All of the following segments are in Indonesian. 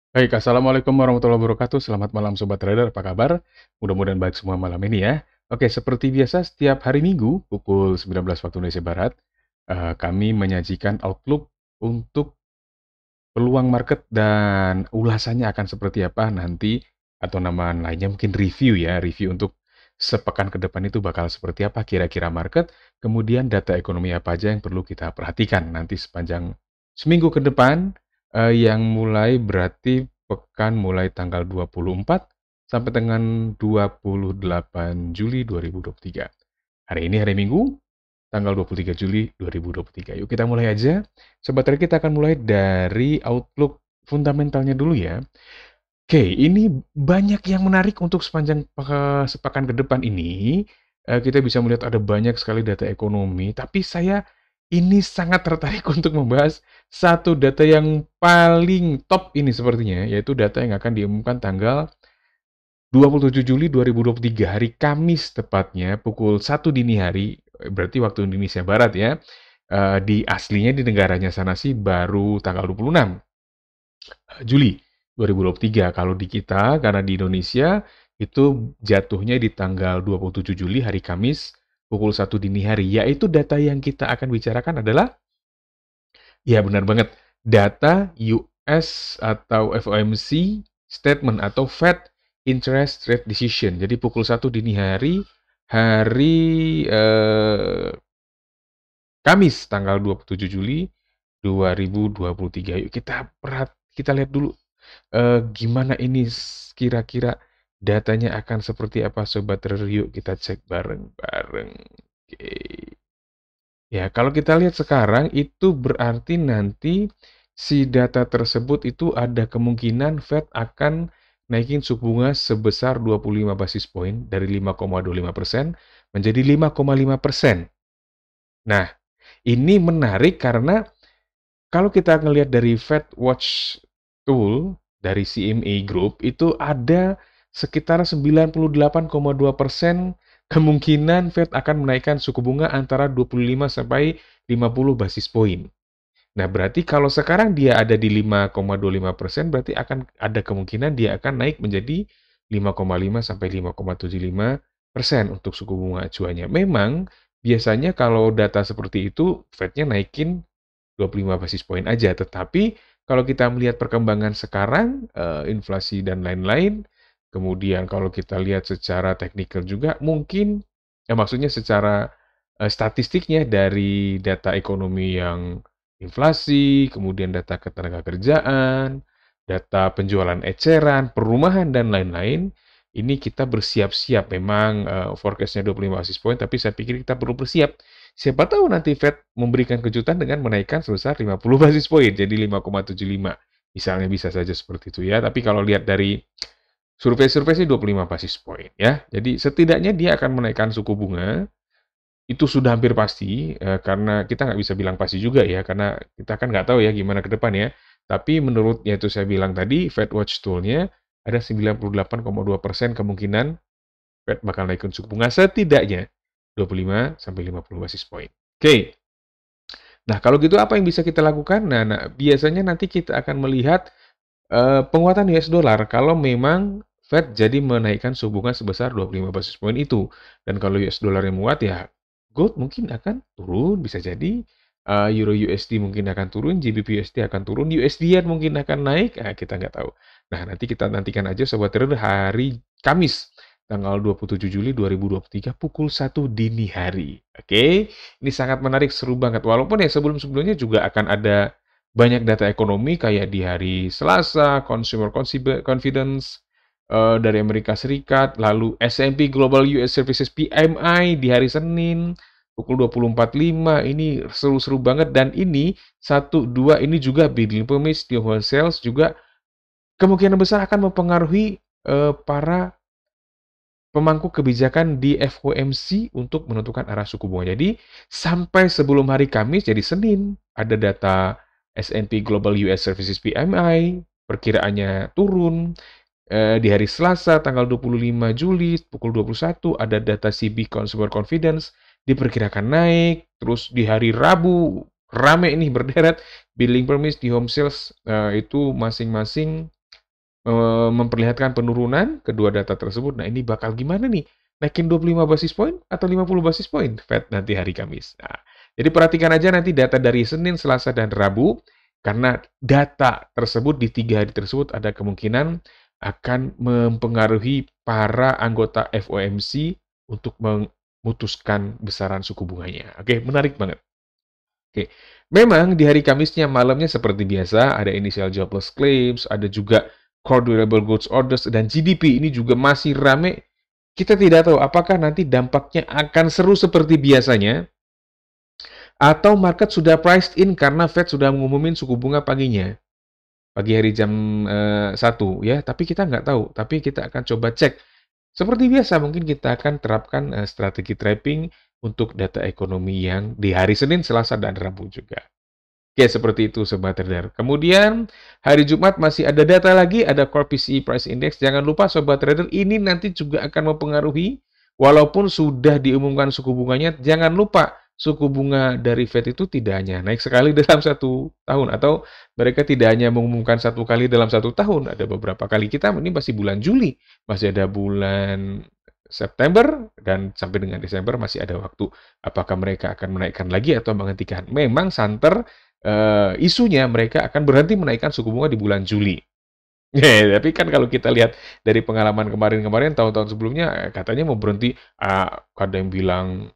Baik, assalamualaikum warahmatullahi wabarakatuh. Selamat malam Sobat Trader, apa kabar? Mudah-mudahan baik semua malam ini ya. Oke, seperti biasa setiap hari Minggu pukul 19 waktu Indonesia Barat, kami menyajikan outlook untuk peluang market dan ulasannya akan seperti apa nanti, atau nama lainnya mungkin review ya, review untuk sepekan ke depan itu bakal seperti apa kira-kira market, kemudian data ekonomi apa aja yang perlu kita perhatikan nanti sepanjang seminggu ke depan, yang mulai berarti pekan mulai tanggal 24 sampai dengan 28 Juli 2023. Hari ini hari Minggu, tanggal 23 Juli 2023. Yuk kita mulai aja. Sobat Trade, kita akan mulai dari outlook fundamentalnya dulu ya. Oke, ini banyak yang menarik untuk sepanjang sepekan ke depan ini. Kita bisa melihat ada banyak sekali data ekonomi, tapi saya ini sangat tertarik untuk membahas satu data yang paling top ini sepertinya, yaitu data yang akan diumumkan tanggal 27 Juli 2023, hari Kamis tepatnya, pukul 1 dini hari, berarti waktu Indonesia Barat ya. Di aslinya di negaranya sana sih baru tanggal 26 Juli 2023. Kalau di kita, karena di Indonesia, itu jatuhnya di tanggal 27 Juli, hari Kamis, pukul 1 dini hari. Yaitu data yang kita akan bicarakan adalah, ya benar banget, data US atau FOMC statement atau Fed Interest Rate Decision. Jadi pukul 1 dini hari, hari Kamis tanggal 27 Juli 2023. Yuk kita lihat dulu gimana ini kira-kira datanya akan seperti apa Sobat Trader. Yuk kita cek bareng-bareng. Oke. Ya, kalau kita lihat sekarang itu berarti nanti si data tersebut itu ada kemungkinan Fed akan naikin suku bunga sebesar 25 basis poin dari 5,25% menjadi 5,5%. Nah, ini menarik karena kalau kita ngelihat dari Fed Watch Tool dari CME Group itu ada sekitar 98,2% kemungkinan Fed akan menaikkan suku bunga antara 25 sampai 50 basis poin. Nah, berarti kalau sekarang dia ada di 5,25%, berarti akan ada kemungkinan dia akan naik menjadi 5,5 sampai 5,75% untuk suku bunga acuannya. Memang biasanya kalau data seperti itu Fed-nya naikin 25 basis poin aja, tetapi kalau kita melihat perkembangan sekarang, inflasi dan lain-lain, kemudian kalau kita lihat secara teknikal juga mungkin, maksudnya secara, statistiknya dari data ekonomi yang inflasi, kemudian data ketenagakerjaan, data penjualan eceran, perumahan, dan lain-lain, ini kita bersiap-siap. Memang, forecast-nya 25 basis point, tapi saya pikir kita perlu bersiap. Siapa tahu nanti Fed memberikan kejutan dengan menaikkan sebesar 50 basis point, jadi 5,75. Misalnya bisa saja seperti itu ya. Tapi kalau lihat dari survei-survei sih 25 basis point ya. Jadi setidaknya dia akan menaikkan suku bunga, itu sudah hampir pasti, karena kita nggak bisa bilang pasti juga ya, karena kita kan nggak tahu ya gimana ke depan ya. Tapi menurut ya itu saya bilang tadi, Fed Watch Tool-nya ada 98,2% kemungkinan Fed bakal naikin suku bunga setidaknya 25 sampai 50 basis point. Oke. Nah, kalau gitu apa yang bisa kita lakukan? Nah, biasanya nanti kita akan melihat penguatan US dollar kalau memang Fed jadi menaikkan suku bunga sebesar 25 basis point itu. Dan kalau US dollarnya menguat ya gold mungkin akan turun, bisa jadi Euro USD mungkin akan turun, GBP USD akan turun, USD yen mungkin akan naik, kita nggak tahu. Nah, nanti kita nantikan aja Sobat Trader hari Kamis tanggal 27 Juli 2023 pukul 1 dini hari. Oke, ini sangat menarik, seru banget. Walaupun ya sebelum-sebelumnya juga akan ada banyak data ekonomi kayak di hari Selasa, Consumer Confidence dari Amerika Serikat, lalu S&P Global US Services PMI di hari Senin pukul 20.45. Ini seru-seru banget, dan ini 1, 2 ini juga bidding permits di wholesale juga kemungkinan besar akan mempengaruhi para pemangku kebijakan di FOMC untuk menentukan arah suku bunga. Jadi, sampai sebelum hari Kamis, jadi Senin, ada data S&P Global US Services PMI, perkiraannya turun. Di hari Selasa, tanggal 25 Juli, pukul 21, ada data CB Consumer Confidence, diperkirakan naik. Terus di hari Rabu, rame ini berderet, billing permits di home sales, itu masing-masing memperlihatkan penurunan kedua data tersebut. Nah, ini bakal gimana nih? Naikin 25 basis point atau 50 basis point Fed nanti hari Kamis. Nah, jadi perhatikan aja nanti data dari Senin, Selasa, dan Rabu, karena data tersebut di 3 hari tersebut ada kemungkinan akan mempengaruhi para anggota FOMC untuk memutuskan besaran suku bunganya. Oke, menarik banget. Oke, memang di hari Kamisnya malamnya seperti biasa, ada initial jobless claims, ada juga core durable goods orders, dan GDP ini juga masih rame. Kita tidak tahu apakah nanti dampaknya akan seru seperti biasanya, atau market sudah priced in karena Fed sudah mengumumin suku bunga paginya. Pagi hari jam 1 ya, tapi kita nggak tahu. Tapi kita akan coba cek. Seperti biasa, mungkin kita akan terapkan strategi trapping untuk data ekonomi yang di hari Senin, Selasa, dan Rabu juga. Oke, seperti itu Sobat Trader. Kemudian, hari Jumat masih ada data lagi, ada Core PCE Price Index. Jangan lupa Sobat Trader, ini nanti juga akan mempengaruhi, walaupun sudah diumumkan suku bunganya, jangan lupa suku bunga dari Fed itu tidak hanya naik sekali dalam 1 tahun, atau mereka tidak hanya mengumumkan 1 kali dalam 1 tahun, ada beberapa kali. Kita ini masih bulan Juli, masih ada bulan September, dan sampai dengan Desember masih ada waktu. Apakah mereka akan menaikkan lagi atau menghentikan? Memang santer isunya mereka akan berhenti menaikkan suku bunga di bulan Juli. Tapi kan kalau kita lihat dari pengalaman kemarin-kemarin, tahun-tahun sebelumnya, katanya mau berhenti, ada yang bilang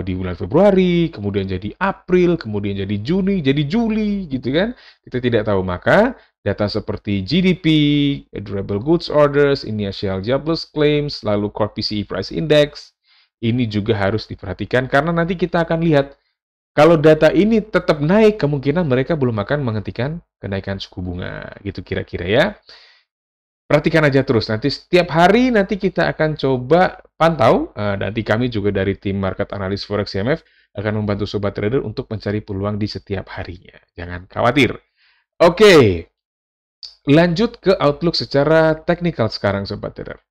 di bulan Februari, kemudian jadi April, kemudian jadi Juni, jadi Juli, gitu kan? Kita tidak tahu. Maka data seperti GDP, durable goods orders, initial jobless claims, lalu core PCE price index, ini juga harus diperhatikan karena nanti kita akan lihat kalau data ini tetap naik, kemungkinan mereka belum akan menghentikan kenaikan suku bunga, gitu kira-kira ya. Perhatikan aja terus, nanti setiap hari nanti kita akan coba pantau, nanti kami juga dari tim market analis Forex CMF akan membantu Sobat Trader untuk mencari peluang di setiap harinya. Jangan khawatir. Oke, lanjut ke outlook secara teknikal sekarang Sobat Trader.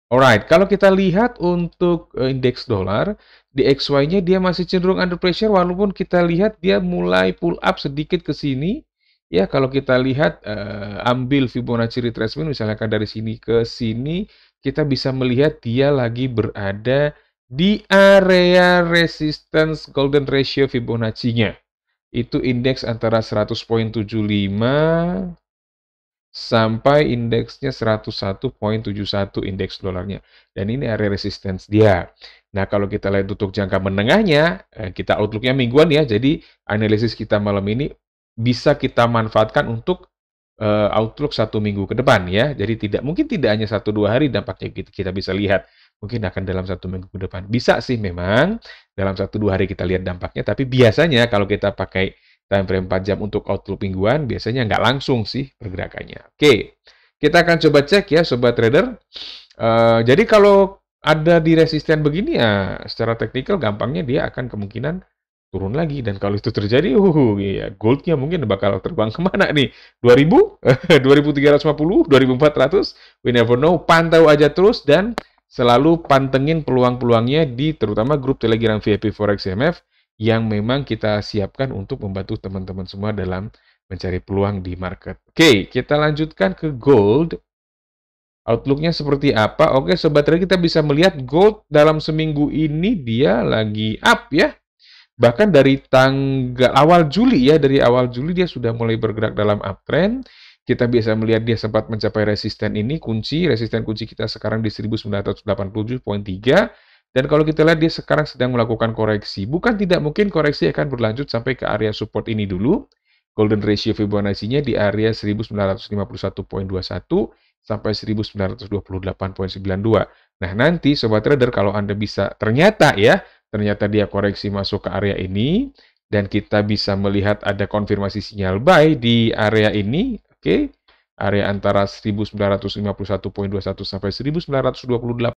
Alright, kalau kita lihat untuk indeks dolar, di XY-nya dia masih cenderung under pressure, walaupun kita lihat dia mulai pull up sedikit ke sini. Ya, kalau kita lihat, ambil Fibonacci retracement, misalkan dari sini ke sini, kita bisa melihat dia lagi berada di area resistance golden ratio Fibonacci-nya. Itu indeks antara 100.75 sampai indeksnya 101.71 indeks dolarnya. Dan ini area resistance dia. Nah, kalau kita lihat untuk jangka menengahnya, kita outlook-nya mingguan ya, jadi analisis kita malam ini bisa kita manfaatkan untuk outlook 1 minggu ke depan ya. Jadi mungkin tidak hanya 1-2 hari dampaknya kita bisa lihat. Mungkin akan dalam 1 minggu ke depan. Bisa sih memang dalam 1-2 hari kita lihat dampaknya, tapi biasanya kalau kita pakai time frame 4 jam untuk outlook mingguan, biasanya nggak langsung sih pergerakannya. Oke, kita akan coba cek ya Sobat Trader. Jadi kalau ada di resisten begini ya, secara teknikal gampangnya dia akan kemungkinan turun lagi. Dan kalau itu terjadi, ya, goldnya mungkin bakal terbang kemana nih? 2000? 2350? 2400? We never know. Pantau aja terus dan selalu pantengin peluang-peluangnya di terutama grup Telegram VIP Forex CMF yang memang kita siapkan untuk membantu teman-teman semua dalam mencari peluang di market. Oke, kita lanjutkan ke gold. Outlook-nya seperti apa? Oke, Sobat Trader, kita bisa melihat gold dalam seminggu ini dia lagi up ya. Bahkan dari tanggal awal Juli ya, dari awal Juli dia sudah mulai bergerak dalam uptrend. Kita bisa melihat dia sempat mencapai resisten ini, resisten kunci kita sekarang di 1987.3. Dan kalau kita lihat dia sekarang sedang melakukan koreksi. Bukan tidak mungkin koreksi akan berlanjut sampai ke area support ini dulu. Golden ratio Fibonacci-nya di area 1951.21 sampai 1928.92. Nah, nanti Sobat Trader kalau Anda bisa ternyata dia koreksi masuk ke area ini dan kita bisa melihat ada konfirmasi sinyal buy di area ini, oke. Area antara 1951.21 sampai 1928.92.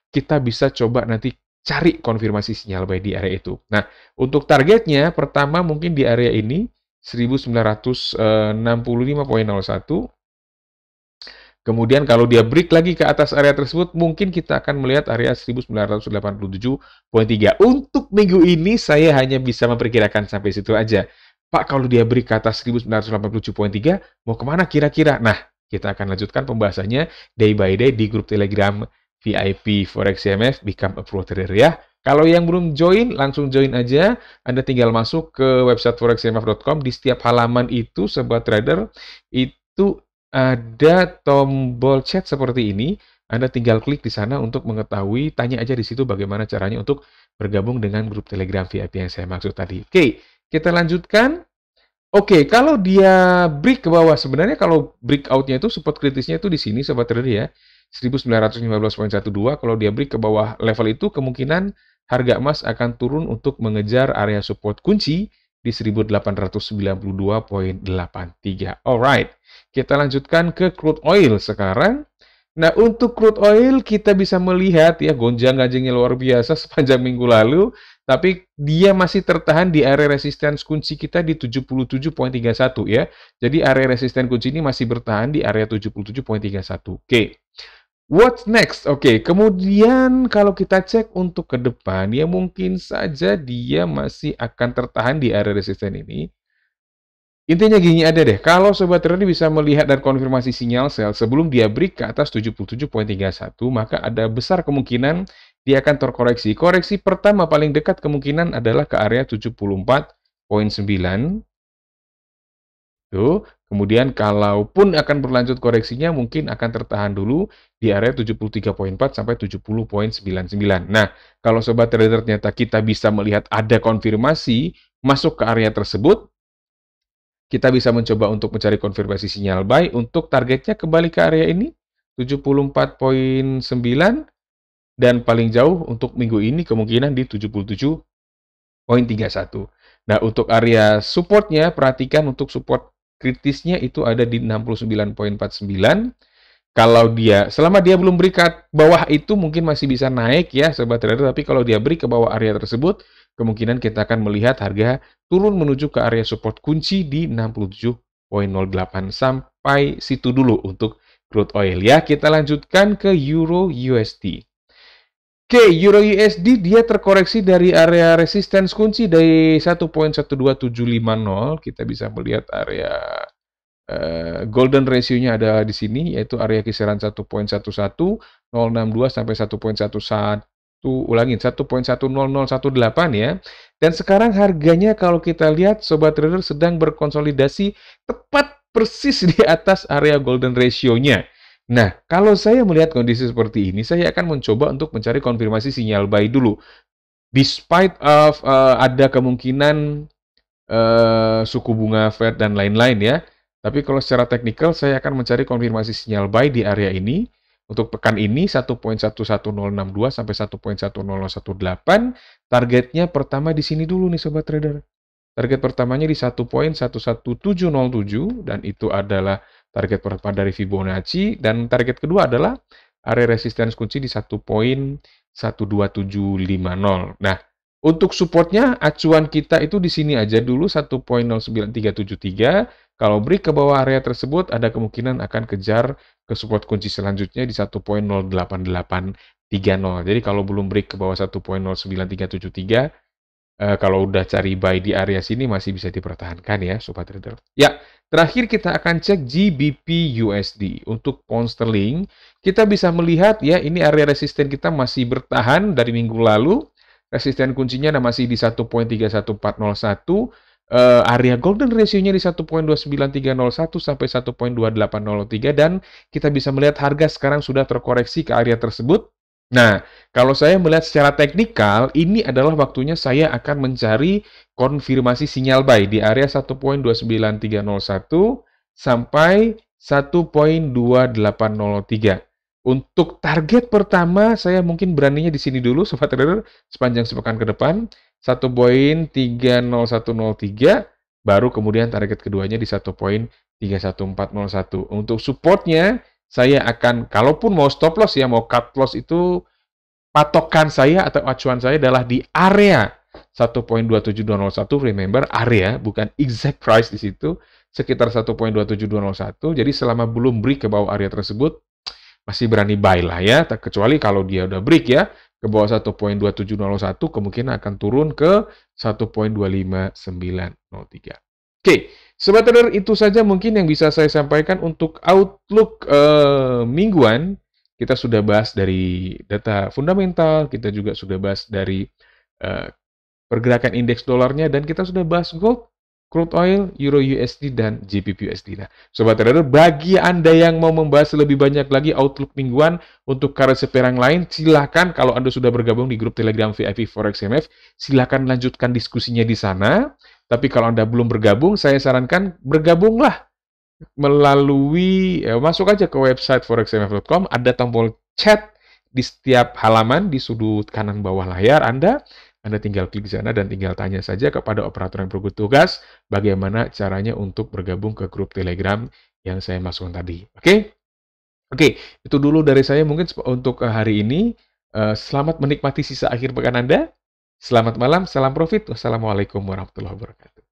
Kita bisa coba nanti cari konfirmasi sinyal buy di area itu. Nah, untuk targetnya, pertama mungkin di area ini, 1965.01. Kemudian kalau dia break lagi ke atas area tersebut, mungkin kita akan melihat area 1987.3. Untuk minggu ini, saya hanya bisa memperkirakan sampai situ aja. Pak, kalau dia break ke atas 1987,3, mau kemana kira-kira? Nah, kita akan lanjutkan pembahasannya day by day di grup Telegram VIP Forex CMF Become a Pro Trader ya. Kalau yang belum join, langsung join aja. Anda tinggal masuk ke website forexcmf.com. Di setiap halaman itu, sobat trader, itu ada tombol chat seperti ini. Anda tinggal klik di sana untuk mengetahui, tanya aja di situ bagaimana caranya untuk bergabung dengan grup Telegram VIP yang saya maksud tadi. Oke, kita lanjutkan. Oke, kalau dia break ke bawah, sebenarnya kalau breakout-nya itu support kritisnya itu di sini, sobat trader ya. 1915,12. Kalau dia break ke bawah level itu, kemungkinan harga emas akan turun untuk mengejar area support kunci di 1892,83. Alright, kita lanjutkan ke crude oil sekarang. Nah, untuk crude oil kita bisa melihat ya gonjang-ganjingnya luar biasa sepanjang minggu lalu, tapi dia masih tertahan di area resistance kunci kita di 77,31 ya. Jadi area resisten kunci ini masih bertahan di area 77,31. Oke. What's next? Oke, kemudian kalau kita cek untuk ke depan, ya mungkin saja dia masih akan tertahan di area resisten ini. Intinya gini ada deh, kalau sobat trader bisa melihat dan konfirmasi sinyal sell sebelum dia break ke atas 77,31, maka ada besar kemungkinan dia akan terkoreksi. Koreksi pertama paling dekat kemungkinan adalah ke area 74,9. Tuh. Kemudian kalaupun akan berlanjut koreksinya mungkin akan tertahan dulu di area 73,4 sampai 70,99. Nah, kalau sobat trader ternyata kita bisa melihat ada konfirmasi masuk ke area tersebut, kita bisa mencoba untuk mencari konfirmasi sinyal buy untuk targetnya kembali ke area ini 74,9 dan paling jauh untuk minggu ini kemungkinan di 77,31. Nah, untuk area supportnya perhatikan untuk support kritisnya itu ada di 69,49. Kalau dia, selama dia belum break ke bawah itu mungkin masih bisa naik ya sobat trader, tapi kalau dia break ke bawah area tersebut, kemungkinan kita akan melihat harga turun menuju ke area support kunci di 67,08. Sampai situ dulu untuk crude oil ya. Kita lanjutkan ke Euro USD. Oke, Euro USD dia terkoreksi dari area resistance kunci dari 1,12750. Kita bisa melihat area golden ratio-nya ada di sini, yaitu area kisaran 1,11062 sampai 1,11018 ya. Dan sekarang harganya kalau kita lihat sobat trader sedang berkonsolidasi tepat persis di atas area golden ratio-nya. Nah, kalau saya melihat kondisi seperti ini, saya akan mencoba untuk mencari konfirmasi sinyal buy dulu. Despite of ada kemungkinan suku bunga Fed dan lain-lain ya. Tapi kalau secara teknikal, saya akan mencari konfirmasi sinyal buy di area ini. Untuk pekan ini, 1,11062 sampai 1,10018. Targetnya pertama di sini dulu nih, sobat trader. Target pertamanya di 1,11707, dan itu adalah target pertama dari Fibonacci. Dan target kedua adalah area resistance kunci di 1,12750. Nah, untuk supportnya, acuan kita itu di sini aja dulu 1,09373. Kalau break ke bawah area tersebut, ada kemungkinan akan kejar ke support kunci selanjutnya di 1,08830. Jadi kalau belum break ke bawah 1,09373, kalau udah cari buy di area sini masih bisa dipertahankan ya, sobat trader. Ya, terakhir kita akan cek GBP USD. Untuk pound sterling, kita bisa melihat ya, ini area resisten kita masih bertahan dari minggu lalu. Resisten kuncinya masih di 1,31401. Area golden ratio-nya di 1,29301 sampai 1,28003. Dan kita bisa melihat harga sekarang sudah terkoreksi ke area tersebut. Nah, kalau saya melihat secara teknikal, ini adalah waktunya saya akan mencari konfirmasi sinyal buy di area 1,29301 sampai 1,2803. Untuk target pertama, saya mungkin beraninya di sini dulu, sobat trader, sepanjang sepekan ke depan, 1,30103, baru kemudian target keduanya di 1,31401. Untuk supportnya, saya akan, kalaupun mau stop loss ya, mau cut loss itu, patokan saya atau acuan saya adalah di area 1,27201, remember area, bukan exact price di situ, sekitar 1,27201. Jadi selama belum break ke bawah area tersebut, masih berani buy lah ya, kecuali kalau dia udah break ya, ke bawah 1,27001, kemungkinan akan turun ke 1,25903. Oke, Sobat Trader, itu saja mungkin yang bisa saya sampaikan untuk outlook mingguan. Kita sudah bahas dari data fundamental, kita juga sudah bahas dari eh, pergerakan indeks dolarnya, dan kita sudah bahas gold, crude oil, euro USD, dan GBP USD. Nah, Sobat Trader, bagi Anda yang mau membahas lebih banyak lagi outlook mingguan untuk currency pair yang lain, silahkan kalau Anda sudah bergabung di grup Telegram VIP Forex MF, silahkan lanjutkan diskusinya di sana. Tapi kalau Anda belum bergabung, saya sarankan bergabunglah melalui masuk aja ke website forexmf.com, ada tombol chat di setiap halaman di sudut kanan bawah layar Anda. Anda tinggal klik di sana dan tinggal tanya saja kepada operator yang bertugas bagaimana caranya untuk bergabung ke grup Telegram yang saya masukkan tadi. Oke? Oke, itu dulu dari saya mungkin untuk hari ini. Selamat menikmati sisa akhir pekan Anda. Selamat malam, salam profit. Wassalamualaikum warahmatullahi wabarakatuh.